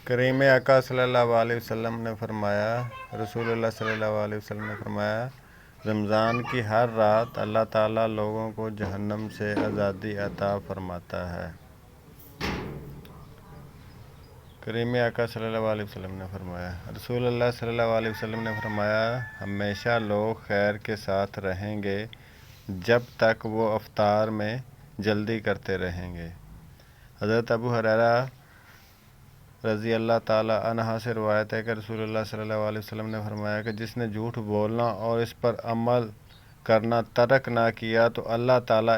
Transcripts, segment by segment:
کریم آقا صلی اللہ علیہ وسلم نے فرمایا رسول اللہ صلی اللہ علیہ وسلم نے فرمایا رمضان کی ہر رات اللہ تعالیٰ لوگوں کو جہنم سے آزادی عطا فرماتا ہے۔ کریم آقا صلی اللہ علیہ وسلم نے فرمایا رسول اللہ صلی اللہ علیہ وسلم نے فرمایا ہمیشہ لوگ خیر کے ساتھ رہیں گے جب تک وہ افطار میں جلدی کرتے رہیں گے۔ حضرت ابو ہریرہ رضی اللہ تعالیٰ عنہ سے روایت ہے کہ رسول اللہ صلی اللہ علیہ وسلم نے فرمایا کہ جس نے جھوٹ بولنا اور اس پر عمل کرنا ترک نہ کیا تو اللہ تعالیٰ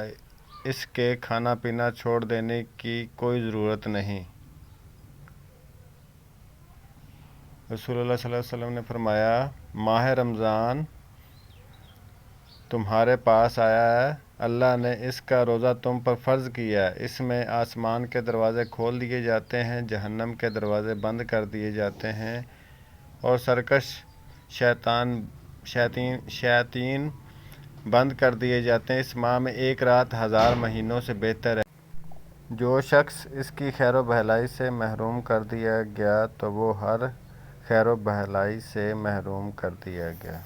اس کے کھانا پینا چھوڑ دینے کی کوئی ضرورت نہیں۔ رسول اللہ صلی اللہ علیہ وسلم نے فرمایا ماہ رمضان تمہارے پاس آیا ہے، اللہ نے اس کا روزہ تم پر فرض کیا ہے، اس میں آسمان کے دروازے کھول دیے جاتے ہیں، جہنم کے دروازے بند کر دیے جاتے ہیں اور سرکش شیاطین بند کر دیے جاتے ہیں۔ اس ماہ میں ایک رات 1000 مہینوں سے بہتر ہے۔ جو شخص اس کی خیر و بھلائی سے محروم کر دیا گیا تو وہ ہر خیر و بھلائی سے محروم کر دیا گیا۔